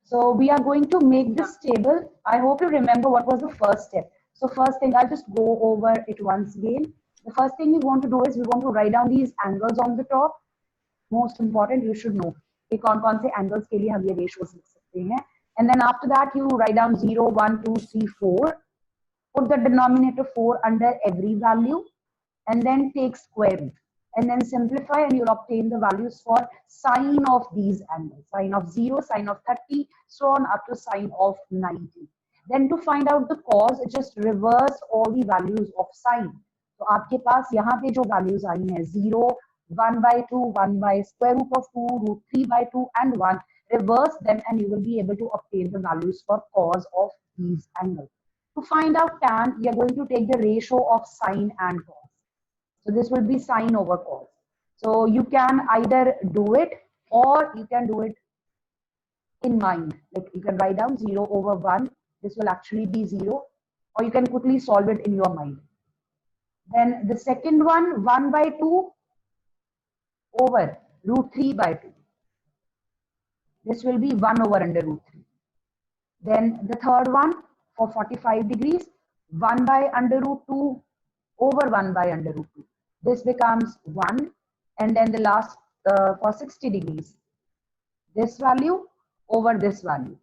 So we are going to make this table. I hope you remember what was the first step. So first thing, I'll just go over it once again. The first thing we want to do is we want to write down these angles on the top. Most important, you should know कि कौन-कौन से angles के लिए हम ये ratios लिख सकते हैं. And then after that, you write down 0, 1, 2, 3, 4. Put the denominator 4 under every value, and then take square root. And then simplify, and you'll obtain the values for sine of these angles. Sine of 0, sine of 30, so on up to sine of 90. Then to find out the cos, just reverse all the values of sine. तो आपके पास यहाँ पे जो values आई हैं 0, 1 by 2, 1 by square root of 2, root 3 by 2, and 1. Reverse them, and you will be able to obtain the values for cos of these angles. To find out tan, we are going to take the ratio of sine and cos. So this will be sine over cos. So you can either do it or you can do it in mind. Like you can write down 0 over 1. This will actually be 0. Or you can quickly solve it in your mind. Then the second one, 1 by 2 over root 3 by 2. This will be 1 over under root 3. Then the third one, for 45 degrees, 1 by under root 2 over 1 by under root 2. This becomes 1. And then the last for 60 degrees, this value over this value.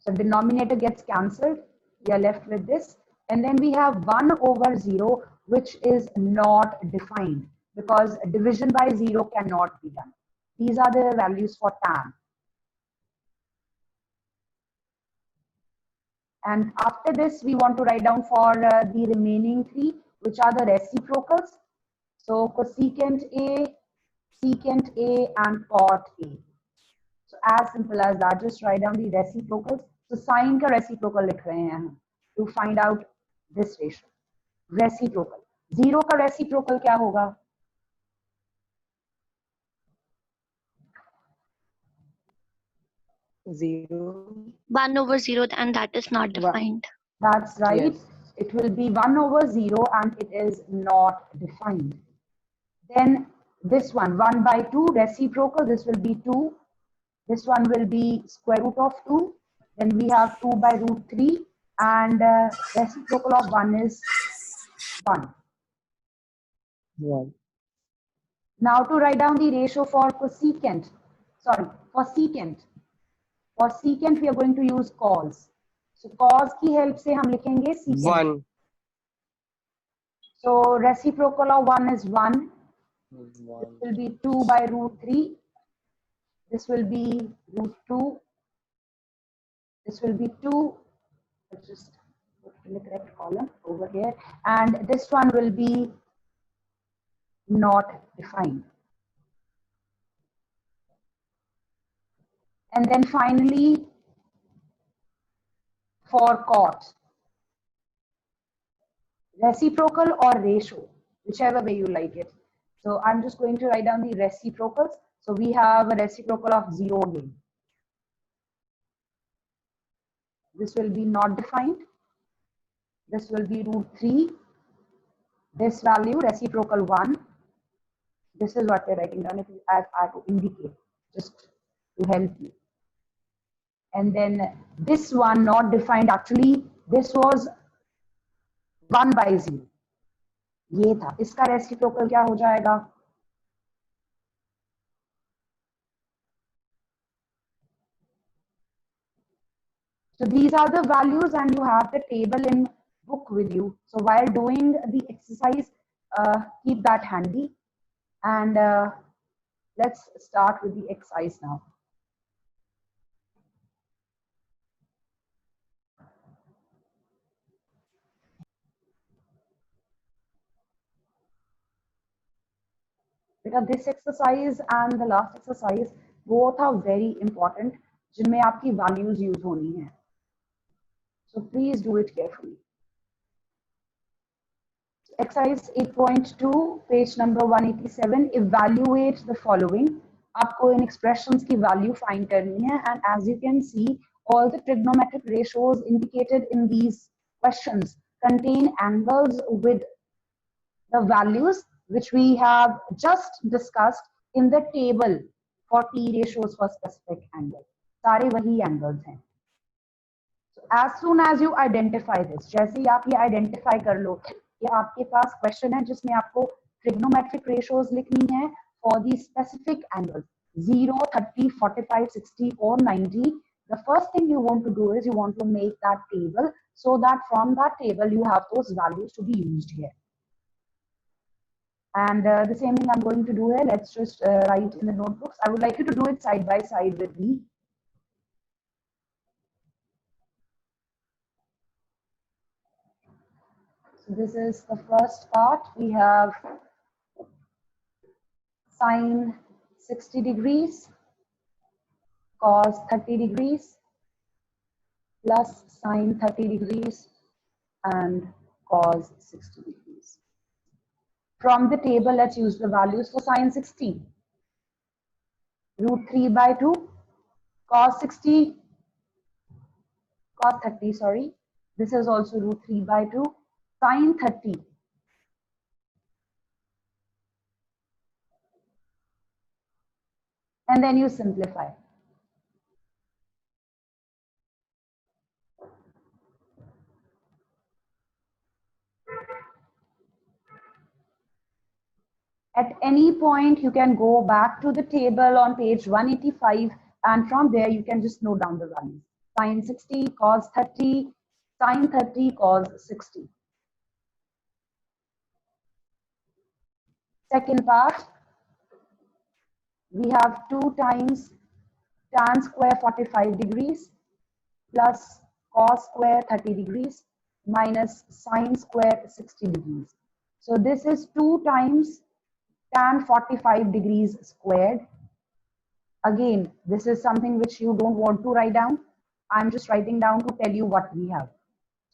So denominator gets cancelled. We are left with this. And then we have 1 over 0, which is not defined because division by 0 cannot be done. These are the values for tan. And after this, we want to write down for the remaining three, which are the reciprocals. So cosecant A, secant A, and cot A. So as simple as that, just write down the reciprocals. So sine का reciprocal लिख रहे हैं हम to find out this ratio. Reciprocal. 0 का reciprocal क्या होगा? 0. 1 over 0, and that is not defined. That's right. Yes. It will be 1 over 0 and it is not defined. Then this one, 1 by 2, reciprocal, this will be 2. This one will be square root of 2. Then we have 2 by root 3. And reciprocal of 1 is 1. 1. Now to write down the ratio for cosecant. Sorry, for secant. For secant, we are going to use cos. So cos की help से हम लिखेंगे secant. 1. So reciprocal of 1 is 1. 1. This will be 2 by root 3. This will be root 2. This will be 2. Let's just put in the correct column over here. And this one will be not defined. And then finally, for cot, reciprocal or ratio, whichever way you like it. So I'm just going to write down the reciprocals. So we have a reciprocal of 0 again. This will be not defined. This will be root 3. This value, reciprocal 1. This is what we're writing down. If I have to indicate, just to help you. And then this one not defined, actually this was 1 by 0. ये था, इसका reciprocal क्या हो जाएगा? So these are the values, and you have the table in book with you. So while doing the exercise, keep that handy. And let's start with the exercise now. Because this exercise and the last exercise, both are very important, जिनमें आपकी values use होनी है. So please do it carefully. Exercise 8.2, page number 187. Evaluate the following. आपको इन expressions की value find करनी है, and as you can see, all the trigonometric ratios indicated in these questions contain angles with the values which we have just discussed in the table for T ratios for specific angle. सारे वही angles हैं. So as soon as you identify this, जैसे ही आप ये identify कर लो कि आपके पास question है जिसमें आपको trigonometric ratios लिखनी है for the specific angles 0, 30, 45, 60 or 90. The first thing you want to do is you want to make that table so that from that table you have those values to be used here. And the same thing I'm going to do here. Let's just write in the notebooks. I would like you to do it side by side with me. So this is the first part. We have sine 60 degrees, cos 30 degrees, plus sine 30 degrees, and cos 60 degrees. From the table, let's use the values for sine 60. Root 3 by 2, cos 30, sorry. This is also root 3 by 2, sine 30. And then you simplify. At any point, you can go back to the table on page 185, and from there, you can just note down the values. Sine 60, cos 30, sine 30, cos 60. Second part, we have 2 times tan square 45 degrees plus cos square 30 degrees minus sine square 60 degrees. So this is 2 times tan 45 degrees squared. Again, this is something which you don't want to write down. I'm just writing down to tell you what we have.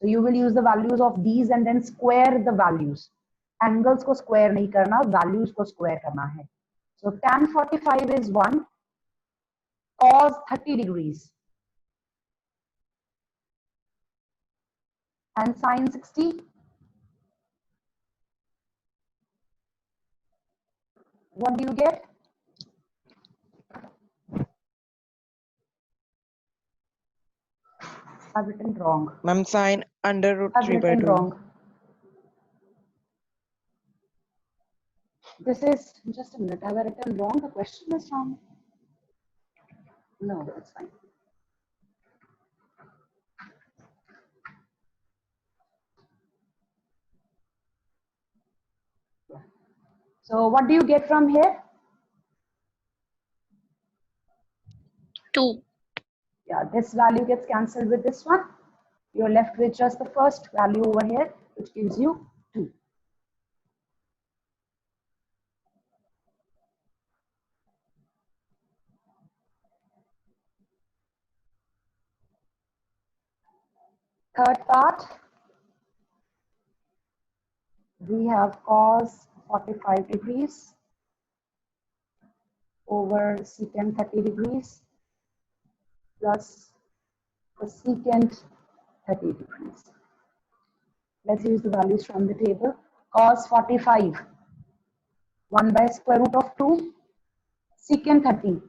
So you will use the values of these and then square the values. Angles को square नहीं करना, values को square करना है. So tan 45 is 1, cos 30 degrees. And sine 60. What do you get? I've written wrong. Ma'am, sine under root I've 3 by written 2. wrong. This is, just a minute, have I written wrong? The question is wrong. No, that's fine. So what do you get from here? 2. Yeah, this value gets cancelled with this one. You're left with just the first value over here, which gives you 2. Third part, we have cos 45 degrees over secant 30 degrees plus cosecant 30 degrees. Let's use the values from the table. Cos 45, 1 by square root of 2, secant 30,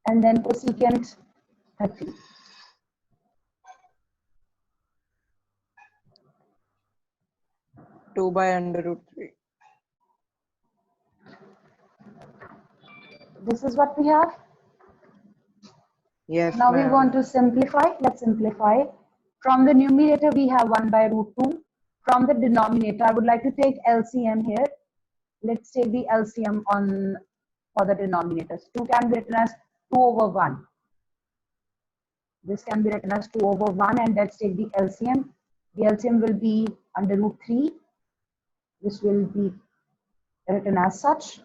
and then cosecant 30. Two by under root 3. This is what we have. Yes, Now we ma'am. want to simplify. Let's simplify. From the numerator, we have 1 by root 2. From the denominator, I would like to take LCM here. Let's take the LCM for the denominators. 2 can be written as 2 over 1. This can be written as 2 over 1, and let's take the LCM. The LCM will be under root 3. This will be written as such.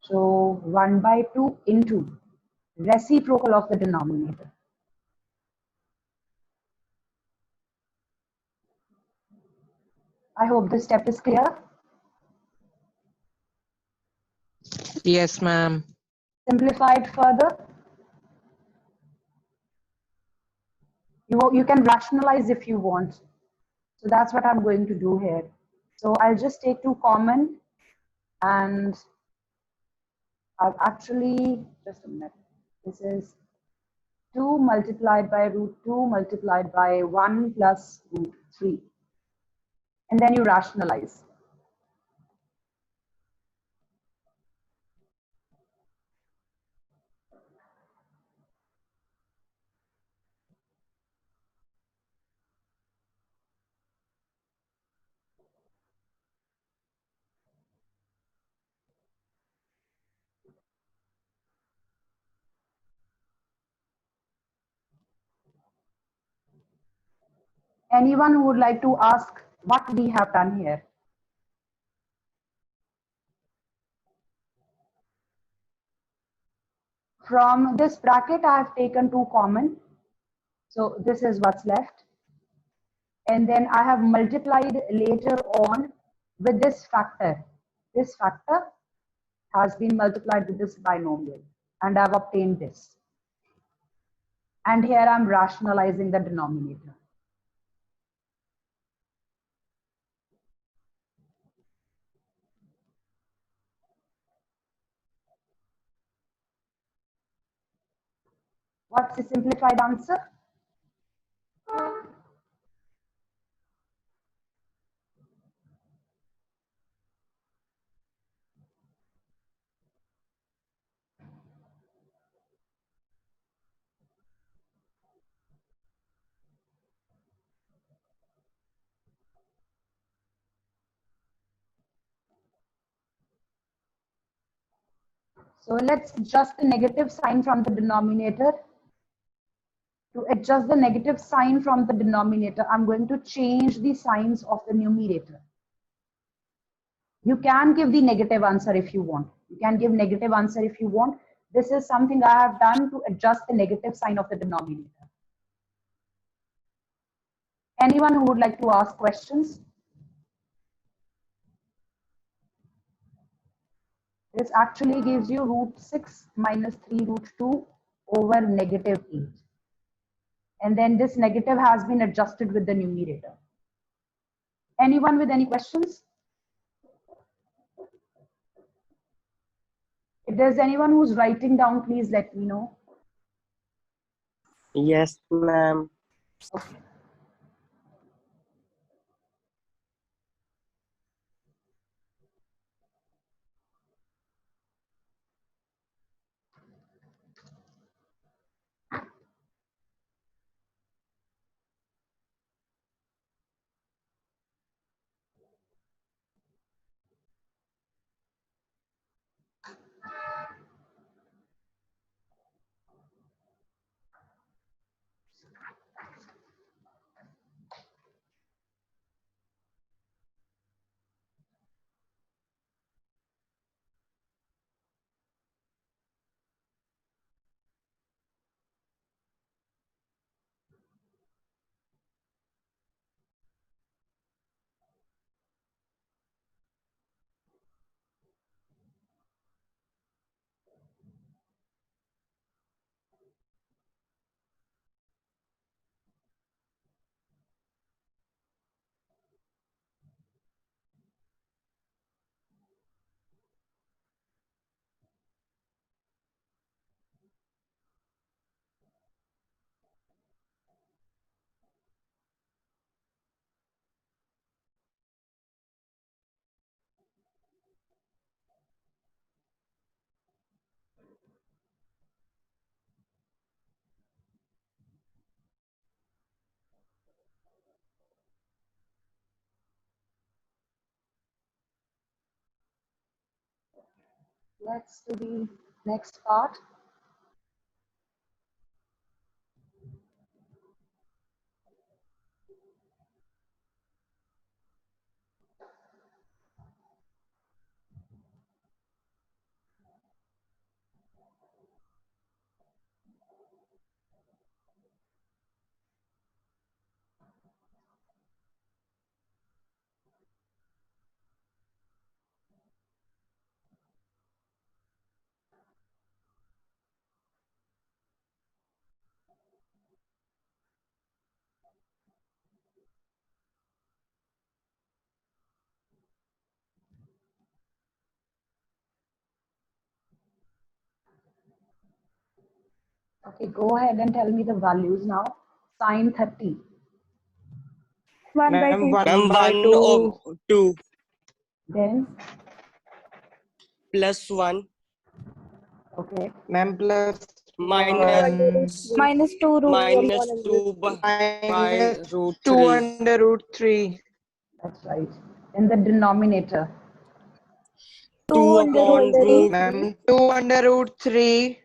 So 1 by 2 into reciprocal of the denominator. I hope this step is clear. Yes, ma'am. Simplify it further. You can rationalize if you want. So that's what I'm going to do here. So I'll just take 2 common, and I've actually, just a minute, this is 2 multiplied by root 2 multiplied by 1 plus root 3. And then you rationalize. Anyone who would like to ask what we have done here? From this bracket, I have taken 2 common. So this is what's left. And then I have multiplied later on with this factor. This factor has been multiplied with this binomial, and I've obtained this. And here I'm rationalizing the denominator. What's the simplified answer? So let's adjust the negative sign from the denominator. To adjust the negative sign from the denominator, I'm going to change the signs of the numerator. You can give the negative answer if you want. You can give negative answer if you want. This is something I have done to adjust the negative sign of the denominator. Anyone who would like to ask questions? This actually gives you root 6 minus 3 root 2 over negative 8. And then this negative has been adjusted with the numerator. Anyone with any questions? If there's anyone who's writing down, please let me know. Yes, ma'am. Okay. Let's do the next part. Okay, go ahead and tell me the values now. Sine 30. 1 by 2. Ma'am, 1 by Ma'am, 2. 1 of 2 Then, plus 1 okay. Ma'am, plus minus 1. Minus 2 root 1 minus under 2 by Minus root 2 3. under root 3. That's right. In the denominator. 2 2 under upon root 3 root Ma'am, 2 under root 3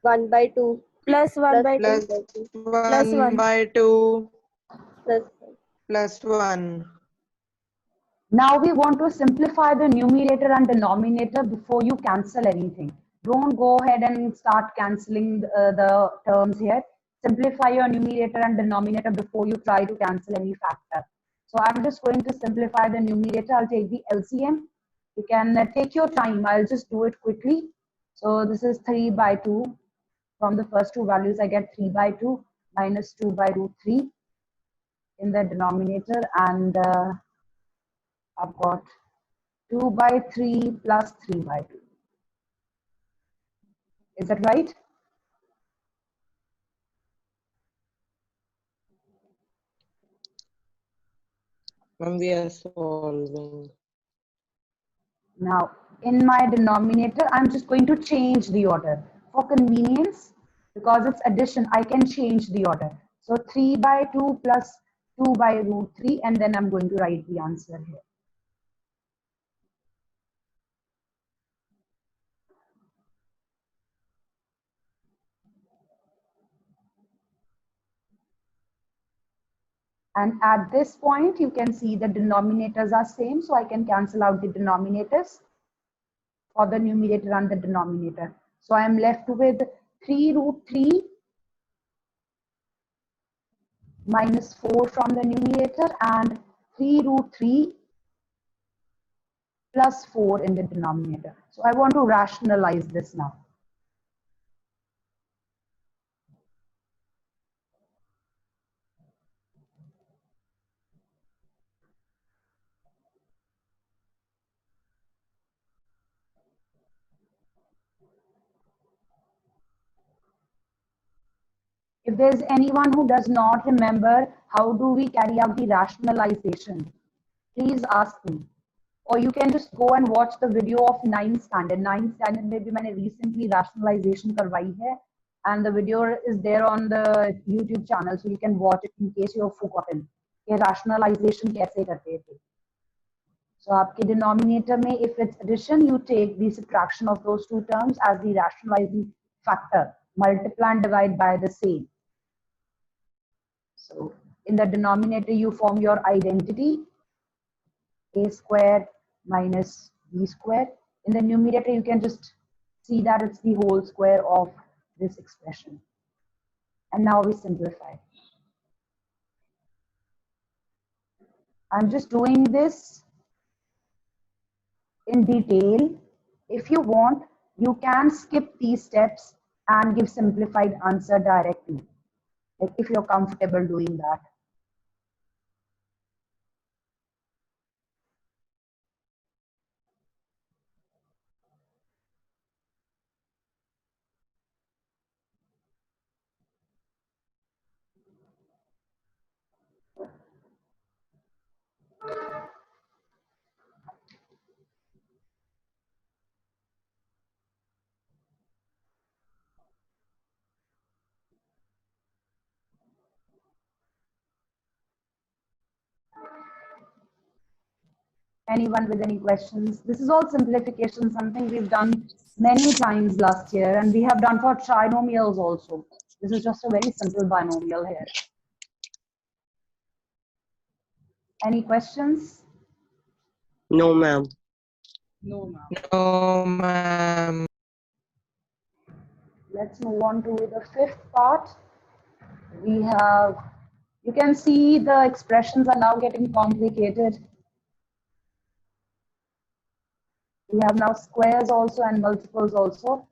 1 by 2 plus 1 by 2 plus plus 1 1 by 2 plus plus 1. Now we want to simplify the numerator and denominator before you cancel anything. Don't go ahead and start cancelling the terms here. Simplify your numerator and denominator before you try to cancel any factor. So I'm just going to simplify the numerator. I'll take the LCM. You can take your time. I'll just do it quickly. So this is 3 by 2. From the first two values, I get 3 by 2 minus 2 by root 3 in the denominator, and I've got 2 by 3 plus 3 by 2. Is that right? Ma'am, we are solving. Now, in my denominator, I'm just going to change the order. For convenience, because it's addition, I can change the order. So 3 by 2 plus 2 by root 3, and then I'm going to write the answer here. And at this point, you can see the denominators are same, so I can cancel out the denominators for the numerator and the denominator. So I am left with 3 root 3 minus 4 from the numerator and 3 root 3 plus 4 in the denominator. So I want to rationalize this now. If there's anyone who does not remember how do we carry out the rationalization, please ask me. Or you can just go and watch the video of 9th standard. 9th standard में भी मैंने recently rationalization करवाई है, and the video is there on the YouTube channel, so you can watch it in case you have forgotten कि rationalization कैसे करते थे. So आपके denominator में, if it's addition, you take the subtraction of those two terms as the rationalizing factor, multiply and divide by the same. So in the denominator, you form your identity, a square minus b square. In the numerator, you can just see that it's the whole square of this expression. And now we simplify. I'm just doing this in detail. If you want, you can skip these steps and give simplified answer directly, like if you're comfortable doing that. Anyone with any questions? This is all simplification, something we've done many times last year, and we have done for trinomials also. This is just a very simple binomial here. Any questions? No, ma'am. No, ma'am. Let's move on to the fifth part. We have, you can see the expressions are now getting complicated. We have now squares also and multiples also.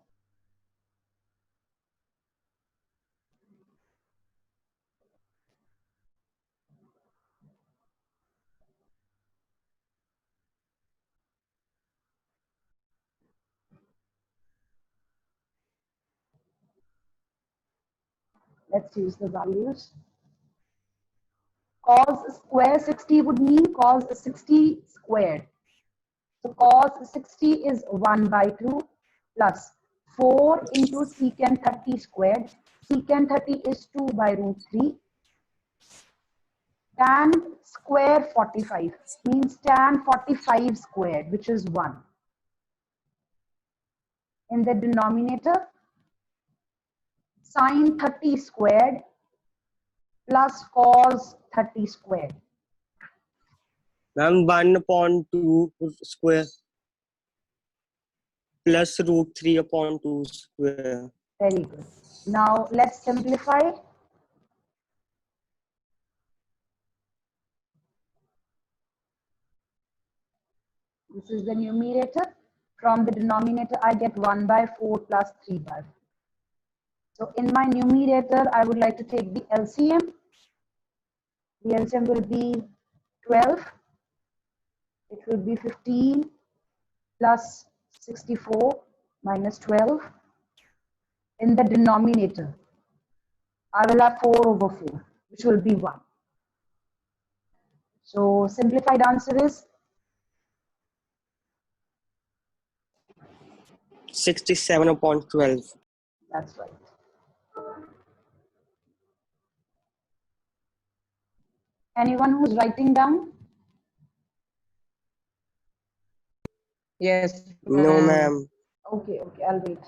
Let's use the values. Cos square 60 would mean cos 60 squared. So cos 60 is 1 by 2 plus 4 into secant 30 squared. Secant 30 is 2 by root 3. Tan square 45 means tan 45 squared, which is 1. In the denominator, sin 30 squared plus cos 30 squared. Ma'am, 1/2 square plus root 3/2 square. Very good. Now let's simplify. This is the numerator. From the denominator, I get 1 by 4 plus 3 by 4. So in my numerator, I would like to take the LCM. The LCM will be 12. It will be 15 plus 64 minus 12. In the denominator, I will have 4 over 4, which will be 1. So simplified answer is 67/12. that's right. Anyone who's writing down? Yes, No, ma'am. ma'am. Okay, I'll wait.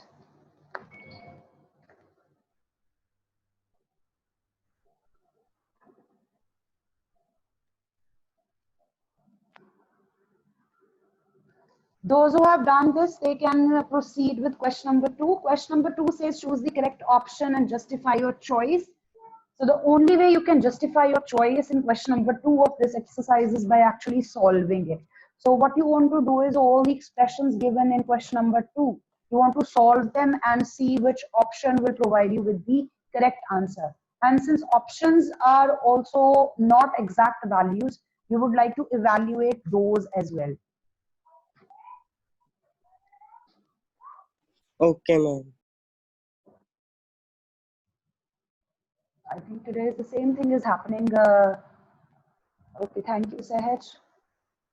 Those who have done this, they can proceed with question number 2. Question number 2 says choose the correct option and justify your choice. So the only way you can justify your choice in question number 2 of this exercise is by actually solving it. So what you want to do is all the expressions given in question number 2, you want to solve them and see which option will provide you with the correct answer. And since options are also not exact values, you would like to evaluate those as well. Okay, ma'am. I think today the same thing is happening. Okay, thank you, Sahaj.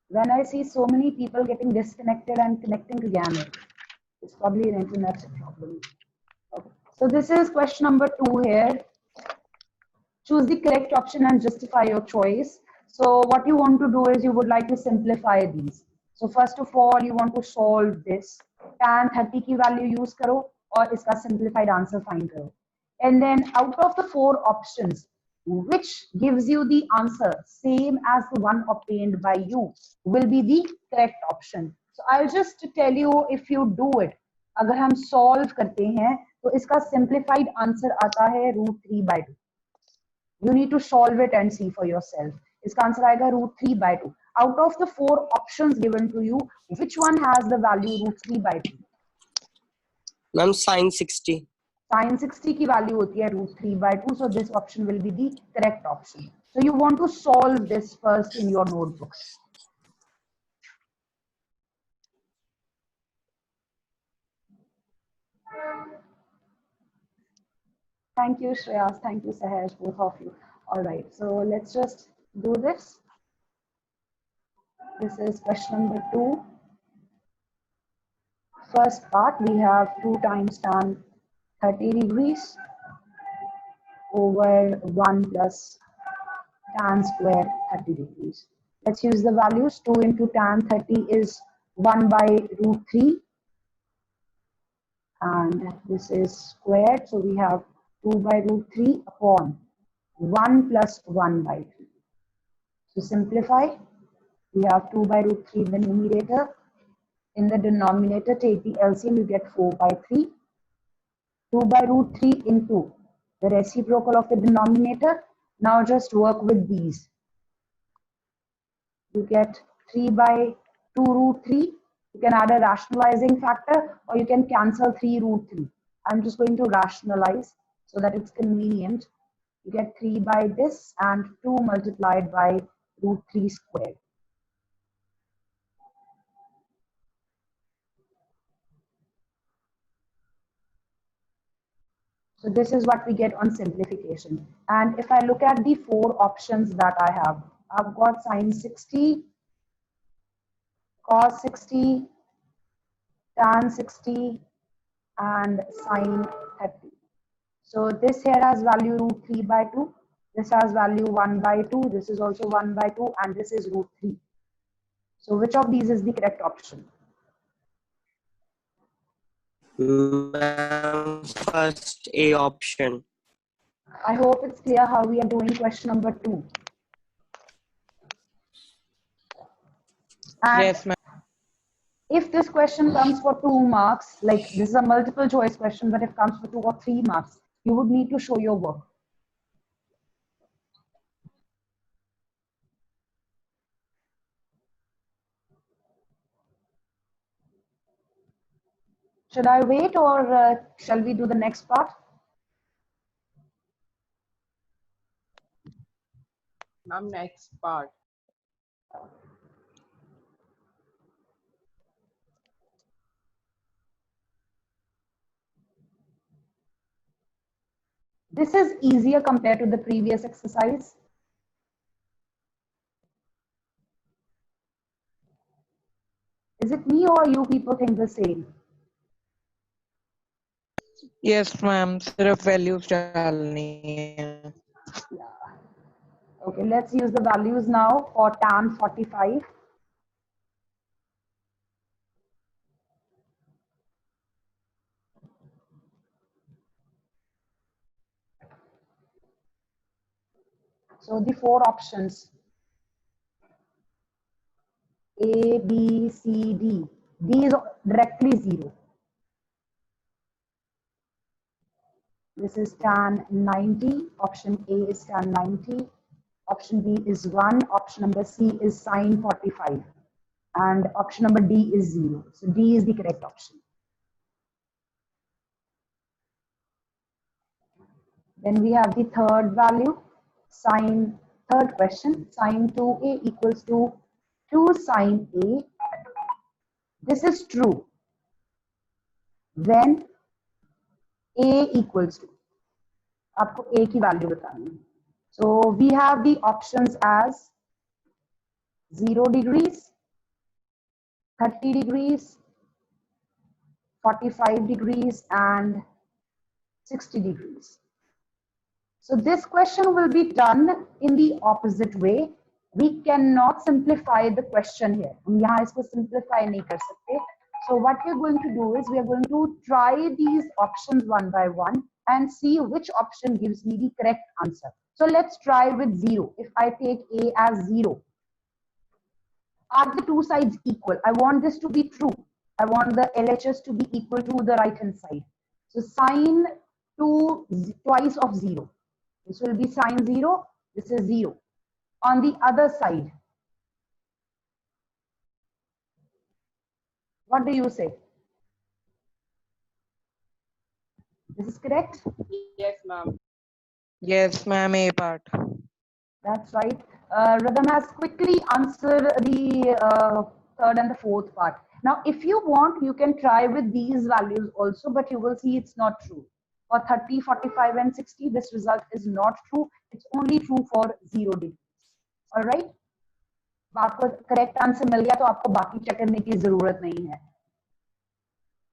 When I see so many people getting disconnected and connecting again, it's probably an internet problem. Okay. So this is question number 2 here. Choose the correct option and justify your choice. So what you want to do is you would like to simplify these. So first of all, you want to solve this. Tan 30 की value use करो और इसका simplified answer find करो. And then out of the 4 options, which gives you the answer same as the one obtained by you will be the correct option. So I'll just tell you if you do it. अगर हम solve करते हैं तो इसका simplified answer आता है √3/2. You need to solve it and see for yourself. इसका answer आएगा √3/2. Out of the 4 options given to you, which one has the value √3/2? Ma'am, sin 60. Sin 60 की value होती है √3/2. So this option will be the correct option. So you want to solve this first in your notebooks. Thank you, Shreyas. Thank you, Sahaj, both of you. All right, so let's just do this. This is question number 2. First part, we have 2 times tan 30 degrees over 1 plus tan square 30 degrees. Let's use the values. 2 into tan 30 is 1 by √3. And this is squared. So we have 2 by √3 upon 1 plus 1 by 3. To simplify, we have 2 by √3 in the numerator. In the denominator, take the LCM, you get 4 by 3. 2 by √3 into the reciprocal of the denominator. Now just work with these. You get 3 by 2 √3. You can add a rationalizing factor or you can cancel 3 √3. I'm just going to rationalize so that it's convenient. You get 3 by this and 2 multiplied by √3 squared. So this is what we get on simplification. And if I look at the four options that I have, I've got sine 60, cos 60, tan 60, and sine 30. So this here has value root 3 by 2. This has value 1 by 2. This is also 1 by 2. And this is root 3. So which of these is the correct option? Ma'am, first A option. I hope it's clear how we are doing question number 2. And Yes, ma'am. if this question comes for 2 marks, like this is a multiple choice question, but if it comes for 2 or 3 marks, you would need to show your work. Should I wait or shall we do the next part? Ma'am, next part. This is easier compared to the previous exercise. Is it me or you people think the same? Yes, ma'am. सिर्फ values डालनी है. Okay, let's use the values now for tan 45. So the four options, A, B, C, D. D is directly 0. This is tan 90. Option A is tan 90. Option B is 1. Option number C is sine 45. And option number D is 0. So D is the correct option. Then we have the third value, third question, sine 2A equals to 2 sine A. This is true when A equals to, आपको A की value बतानी है. So we have the options as 0 degrees, 30 degrees, 45 degrees, and 60 degrees. So this question will be done in the opposite way. We cannot simplify the question here. हम यहाँ इसको simplify नहीं कर सकते. So what we're going to do is we are going to try these options one by one and see which option gives me the correct answer. So let's try with 0. If I take A as 0, are the two sides equal? I want this to be true. I want the LHS to be equal to the right hand side. So sine 2 twice of 0. This will be sine 0. This is 0. On the other side, what do you say? This is correct? Yes, ma'am. Yes, ma'am. A part. That's right. Rhythm has quickly answered the third and the fourth part. Now, if you want, you can try with these values also, but you will see it's not true. For 30, 45, and 60, this result is not true. It's only true for 0 degrees. All right? आपको correct answer मिल गया तो आपको बाकी check करने की जरूरत नहीं है.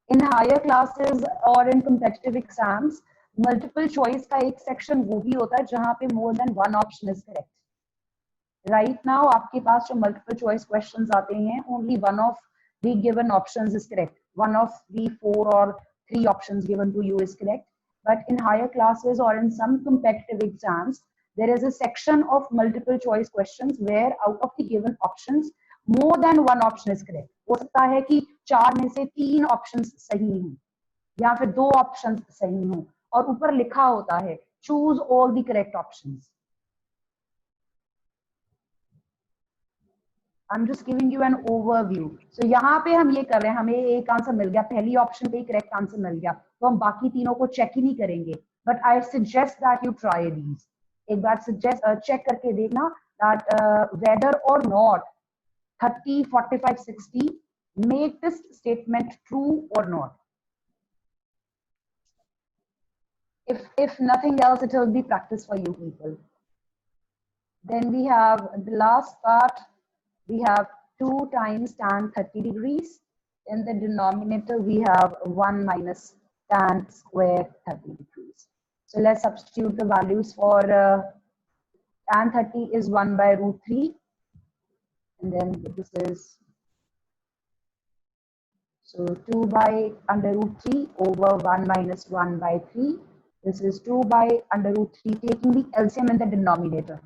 In higher classes or in competitive exams, multiple choice का एक section वो भी होता है जहाँ पे more than one option is correct. Right now, आपके पास जो multiple choice questions आते हैं, only one of the given options is correct. One of the 4 or 3 options given to you is correct. But in higher classes or in some competitive exams, there is a section of multiple choice questions where out of the given options, more than one option is correct. हो सकता है कि 4 में से 3 options सही हों या फिर 2 options सही हों और ऊपर लिखा होता है choose all the correct options. I'm just giving you an overview. So यहाँ पे हम ये कर रहे हैं, हमें एक आंसर मिल गया, पहली ऑप्शन पे ही करेक्ट आंसर मिल गया, तो हम बाकी तीनों को चेक ही नहीं करेंगे. But I suggest that you try these. एक बार चेक करके देखना that whether or not 30, 45, 60 make this statement true or not. If nothing else, it will be practice for you people. Then we have the last part. We have 2 times tan 30 degrees. In the denominator, we have 1 minus tan square 30 degrees. So let's substitute the values for tan 30 is 1 by root 3. And then this is, so 2 by under root 3 over 1 minus 1 by 3. This is 2 by under root 3, taking the LCM in the denominator.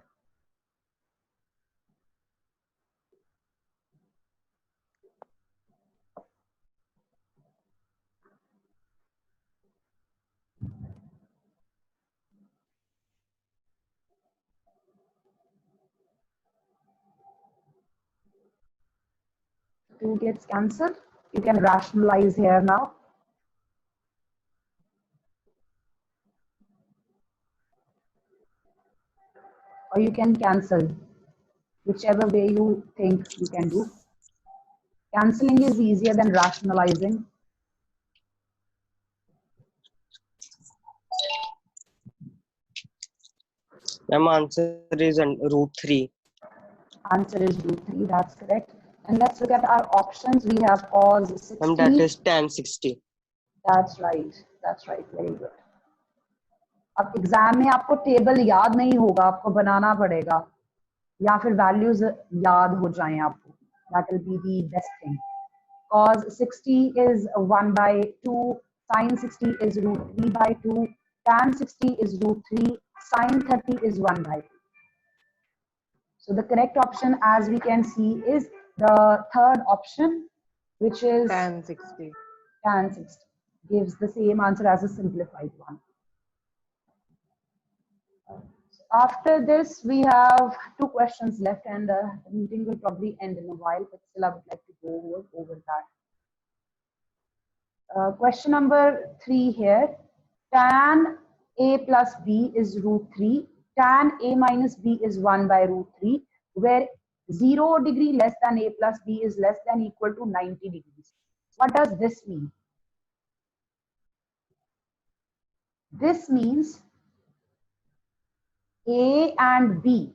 Two gets cancelled. You can rationalize here now. Or you can cancel, whichever way you think you can do. Cancelling is easier than rationalizing. Ma'am, answer is root 3. Answer is root 3, that's correct. And let's look at our options. We have cos 60. Ma'am, that is tan 60. That's right, very good. अब exam में आपको table याद नहीं होगा, आपको बनाना पड़ेगा, या फिर वैल्यूज याद हो जाएं आपको. That will be the best thing. Cos 60 is 1 by 2, sin 60 is root 3 by 2, tan 60 is root 3, sin 30 is 1 by 2. So the correct option, as we can see, is the third option, which is tan 60. Tan 60. Gives the same answer as a simplified one. After this, we have 2 questions left, and the meeting will probably end in a while, but still I would like to go over that. Question number 3 here. Tan a plus b is root 3. Tan a minus b is 1 by root 3, where 0 degree less than a plus b is less than equal to 90 degrees. What does this mean? This means A and B